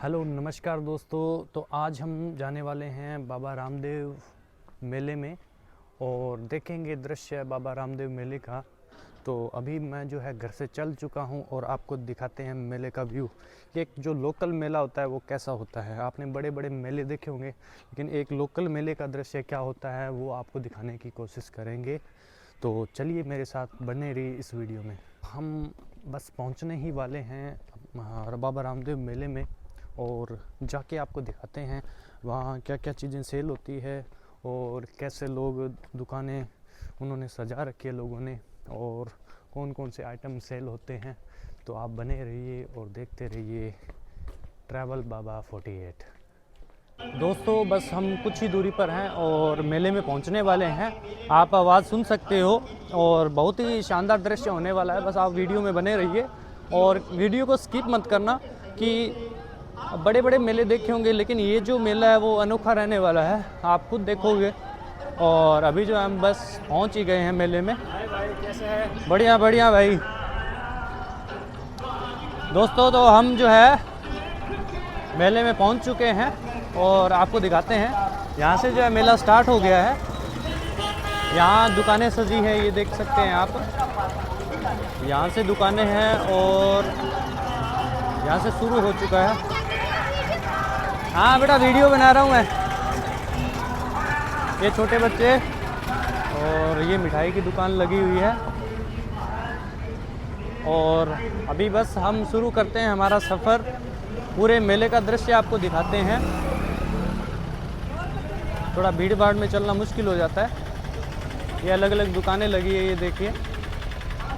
Hello नमस्कार दोस्तों। तो आज हम जाने वाले हैं बाबा रामदेव मेले में और देखेंगे दृश्य बाबा रामदेव मेले का। तो अभी मैं जो है घर से चल चुका हूं और आपको दिखाते हैं मेले का व्यू। एक जो लोकल मेला होता है वो कैसा होता है। आपने बड़े बड़े मेले देखे होंगे, लेकिन एक लोकल मेले का दृश्य क्या होता है वो आपको दिखाने की कोशिश करेंगे। तो चलिए मेरे साथ बने रहिए इस वीडियो में। हम बस पहुंचने ही वाले हैं बाबा रामदेव मेले में और जाके आपको दिखाते हैं वहाँ क्या क्या चीज़ें सेल होती है और कैसे लोग दुकानें उन्होंने सजा रखी है लोगों ने, और कौन कौन से आइटम सेल होते हैं। तो आप बने रहिए और देखते रहिए ट्रैवल बाबा 48। दोस्तों बस हम कुछ ही दूरी पर हैं और मेले में पहुंचने वाले हैं। आप आवाज़ सुन सकते हो और बहुत ही शानदार दृश्य होने वाला है। बस आप वीडियो में बने रहिए और वीडियो को स्किप मत करना। कि बड़े बड़े मेले देखे होंगे, लेकिन ये जो मेला है वो अनोखा रहने वाला है, आप खुद देखोगे। और अभी जो हम बस पहुंच ही गए हैं मेले में। कैसे है? बढ़िया बढ़िया भाई। दोस्तों तो हम जो है मेले में पहुंच चुके हैं और आपको दिखाते हैं। यहाँ से जो है मेला स्टार्ट हो गया है। यहाँ दुकानें सजी है, ये देख सकते हैं आप। यहाँ से दुकानें हैं और यहाँ से शुरू हो चुका है। हाँ बेटा वीडियो बना रहा हूँ मैं। ये छोटे बच्चे और ये मिठाई की दुकान लगी हुई है। और अभी बस हम शुरू करते हैं हमारा सफ़र। पूरे मेले का दृश्य आपको दिखाते हैं। थोड़ा भीड़ भाड़ में चलना मुश्किल हो जाता है। ये अलग अलग दुकानें लगी है, ये देखिए।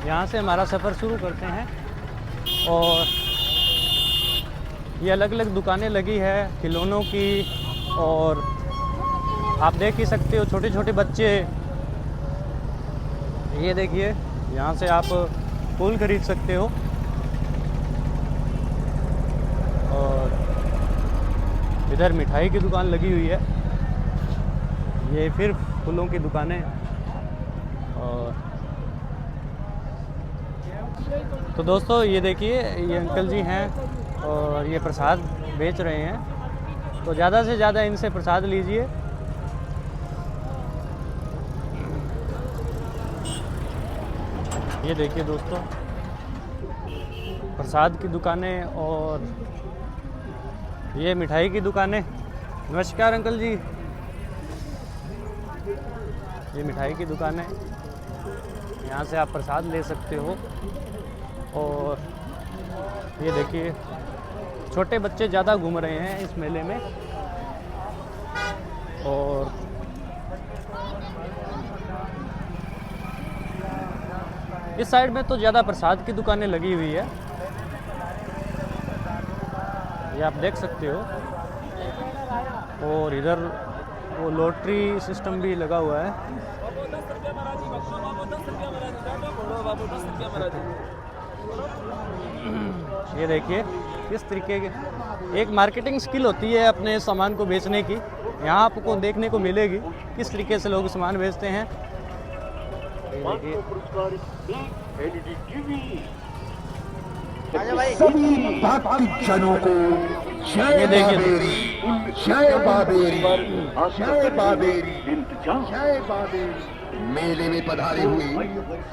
यहाँ से हमारा सफ़र शुरू करते हैं और ये अलग अलग दुकानें लगी है खिलौनों की। और आप देख ही सकते हो छोटे छोटे बच्चे। ये देखिए, यहाँ से आप फूल खरीद सकते हो। और इधर मिठाई की दुकान लगी हुई है। ये फिर फूलों की दुकानें। और तो दोस्तों ये देखिए, ये अंकल जी हैं और ये प्रसाद बेच रहे हैं। तो ज़्यादा से ज़्यादा इनसे प्रसाद लीजिए। ये देखिए दोस्तों, प्रसाद की दुकानें और ये मिठाई की दुकानें। नमस्कार अंकल जी। ये मिठाई की दुकानें, यहाँ से आप प्रसाद ले सकते हो। और ये देखिए, छोटे बच्चे ज़्यादा घूम रहे हैं इस मेले में। और इस साइड में तो ज़्यादा प्रसाद की दुकानें लगी हुई है, ये आप देख सकते हो। और इधर वो लॉटरी सिस्टम भी लगा हुआ है। ये देखिए किस तरीके के एक मार्केटिंग स्किल होती है अपने सामान को बेचने की। यहाँ आपको देखने को मिलेगी किस तरीके से लोग सामान बेचते हैं। सभी भक्तजनों को ये देखिए, जय बाबेरी, जय बाबेरी, जय बाबेरी। मेले में पधारे हुए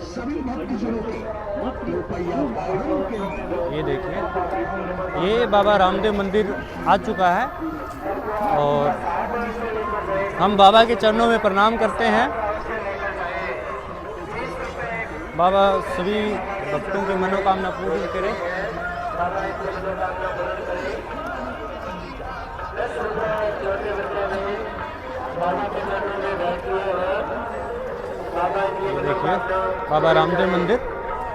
सभी भक्तजनों के रुपया वाहनों के लिए। ये देखिए, ये बाबा रामदेव मंदिर आ चुका है और हम बाबा के चरणों में प्रणाम करते हैं। बाबा सभी भक्तों की मनोकामना पूरी करें। देखिए बाबा रामदेव मंदिर,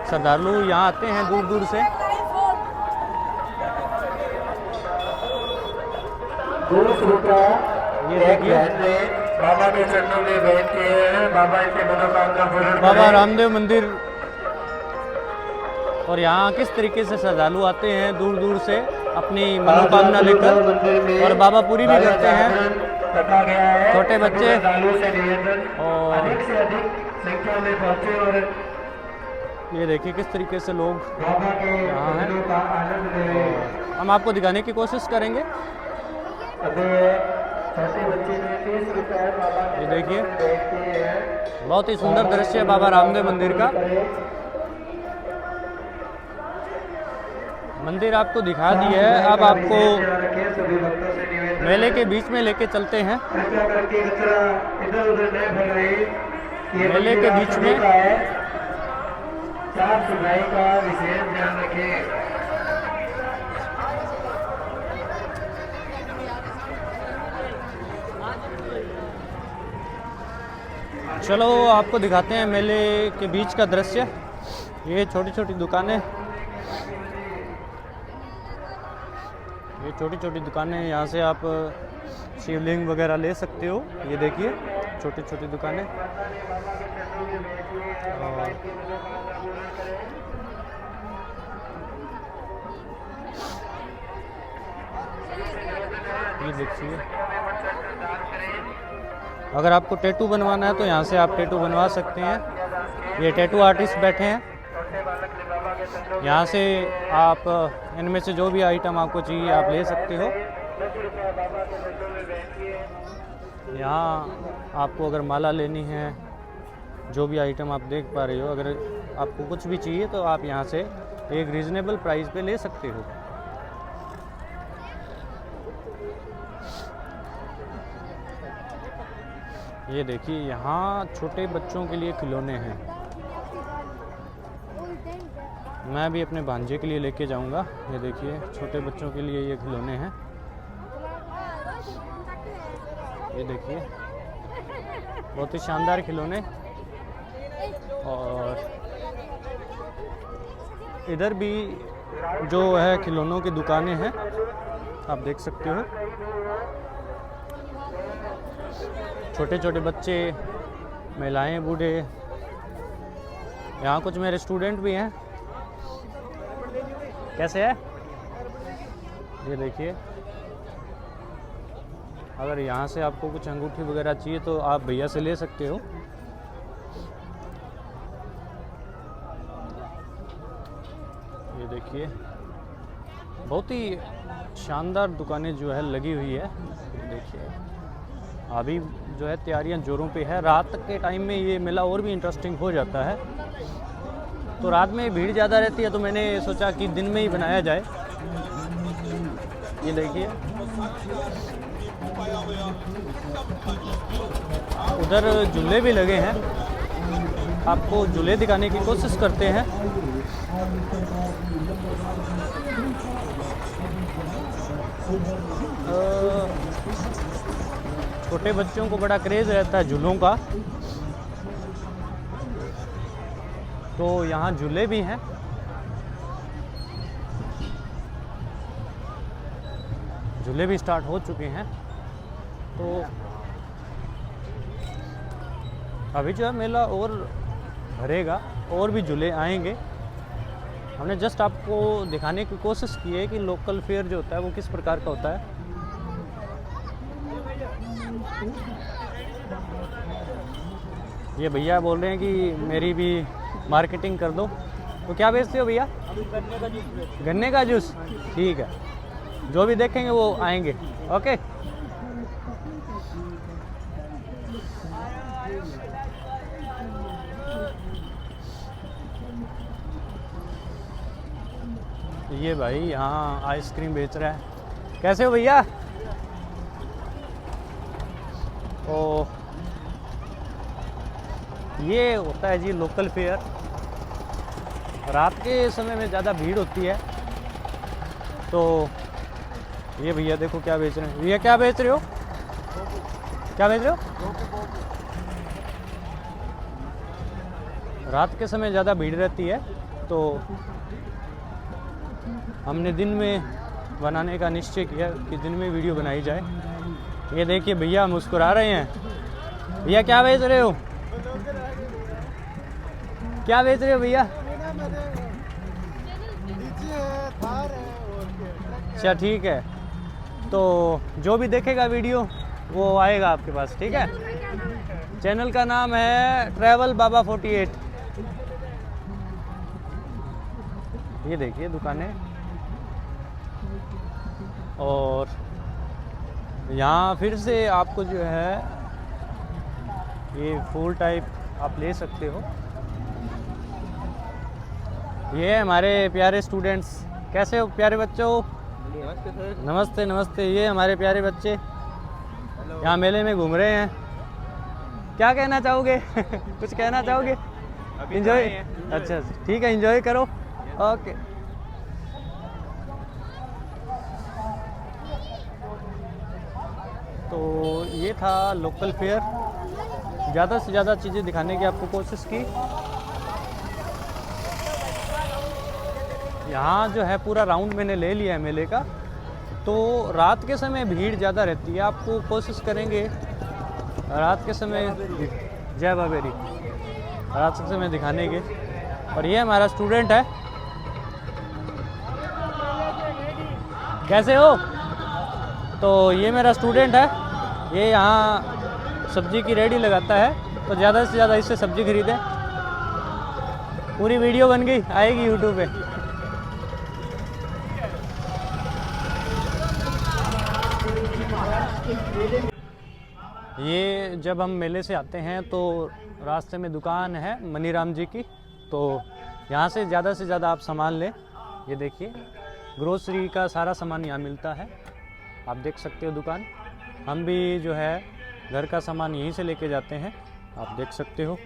श्रद्धालु यहाँ आते हैं दूर दूर से। ये देखिए बाबा के चरणों में बैठते हैं, बाबा के मनोकामना पूर्ण बाबा रामदेव मंदिर। और यहाँ किस तरीके से श्रद्धालु आते हैं दूर दूर से अपनी मनोकामना लेकर, और बाबा पूरी भी करते हैं। रखा गया है। छोटे बच्चे श्रद्धालुओं से निवेदन और अधिक से अधिक संख्या में पहुंचे और ये देखिए किस तरीके से लोग बाबा के यहाँ हैं। मेलों का आनंद लें। हम आपको दिखाने की कोशिश करेंगे। अभी छोटे बच्चे ने 30 रुपए बाबा के ये देखिए देखते हैं। बहुत ही सुंदर दृश्य है बाबा रामदेव मंदिर का। मंदिर आपको दिखा दिया है, अब आपको सभी भक्तों से निवेदन मेले के बीच में लेके चलते हैं। कृपया करके कचरा इधर उधर न फैलाइए। ये मेले के बीच सभी में का है। साफ सफाई का विशेष ध्यान रखें। चलो आपको दिखाते हैं मेले के बीच का दृश्य। ये छोटी छोटी दुकानें, ये छोटी छोटी दुकानें, यहाँ से आप शिवलिंग वगैरह ले सकते हो। ये देखिए छोटी छोटी दुकानें। और ये देखिए, अगर आपको टैटू बनवाना है तो यहाँ से आप टैटू बनवा सकते हैं। ये टैटू आर्टिस्ट बैठे हैं, यहाँ से आप इनमें से जो भी आइटम आपको चाहिए आप ले सकते हो। यहाँ आपको अगर माला लेनी है, जो भी आइटम आप देख पा रहे हो, अगर आपको कुछ भी चाहिए तो आप यहाँ से एक रीज़नेबल प्राइस पे ले सकते हो। ये देखिए यहाँ छोटे बच्चों के लिए खिलौने हैं। मैं भी अपने भांजे के लिए लेके जाऊंगा। ये देखिए छोटे बच्चों के लिए ये खिलौने हैं। ये देखिए बहुत ही शानदार खिलौने। और इधर भी जो है खिलौनों की दुकानें हैं, आप देख सकते हो। छोटे छोटे बच्चे, महिलाएं, बूढ़े, यहाँ कुछ मेरे स्टूडेंट भी हैं। कैसे है ये देखिए। अगर यहाँ से आपको कुछ अंगूठी वगैरह चाहिए तो आप भैया से ले सकते हो। ये देखिए बहुत ही शानदार दुकानें जो है लगी हुई है। ये देखिए अभी जो है तैयारियां जोरों पे है। रात के टाइम में ये मेला और भी इंटरेस्टिंग हो जाता है। तो रात में भीड़ ज़्यादा रहती है तो मैंने सोचा कि दिन में ही बनाया जाए। ये देखिए उधर झूले भी लगे हैं, आपको झूले दिखाने की कोशिश करते हैं। छोटे बच्चों को बड़ा क्रेज़ रहता है झूलों का, तो यहाँ झूले भी हैं। झूले भी स्टार्ट हो चुके हैं। तो अभी जो है मेला और भरेगा, और भी झूले आएंगे। हमने जस्ट आपको दिखाने की कोशिश की है कि लोकल फेयर जो होता है वो किस प्रकार का होता है। ये भैया बोल रहे हैं कि मेरी भी मार्केटिंग कर दो। तो क्या बेचते हो भैया? गन्ने का जूस। गन्ने का जूस, ठीक है। जो भी देखेंगे वो आएंगे। ओके। ये भाई यहाँ आइसक्रीम बेच रहा है। कैसे हो भैया? ओ ये होता है जी लोकल फेयर। रात के समय में ज़्यादा भीड़ होती है। तो ये भैया देखो क्या बेच रहे हैं। भैया क्या बेच रहे हो? क्या बेच रहे हो? रात के समय ज़्यादा भीड़ रहती है तो हमने दिन में बनाने का निश्चय किया कि दिन में वीडियो बनाई जाए। ये देखिए भैया मुस्कुरा रहे हैं। भैया क्या बेच रहे हो? क्या बेच रहे हो भैया? अच्छा ठीक है। तो जो भी देखेगा वीडियो वो आएगा आपके पास, ठीक है। चैनल का नाम है ट्रैवल बाबा 48। ये देखिए दुकानें, और यहाँ फिर से आपको जो है ये फूल टाइप आप ले सकते हो। ये है हमारे प्यारे स्टूडेंट्स, कैसे हो प्यारे बच्चों? नमस्ते सर। नमस्ते नमस्ते। ये हमारे प्यारे बच्चे यहाँ मेले में घूम रहे हैं। क्या कहना चाहोगे? कुछ कहना चाहोगे? एंजॉय। अच्छा ठीक है, एंजॉय करो। ओके। तो ये था लोकल फेयर, ज़्यादा से ज़्यादा चीज़ें दिखाने की आपको कोशिश की। यहाँ जो है पूरा राउंड मैंने ले लिया है मेले का। तो रात के समय भीड़ ज़्यादा रहती है, आपको कोशिश करेंगे रात के समय, जय बाबेरी, रात के समय दिखाने के। और ये हमारा स्टूडेंट है, कैसे हो? तो ये मेरा स्टूडेंट है, ये यहाँ सब्जी की रेडी लगाता है, तो ज़्यादा से ज़्यादा इससे सब्जी खरीदें। पूरी वीडियो बन गई, आएगी यूट्यूब पे। ये जब हम मेले से आते हैं तो रास्ते में दुकान है मनीराम जी की, तो यहाँ से ज़्यादा आप सामान लें। ये देखिए ग्रोसरी का सारा सामान यहाँ मिलता है, आप देख सकते हो दुकान। हम भी जो है घर का सामान यहीं से लेके जाते हैं, आप देख सकते हो।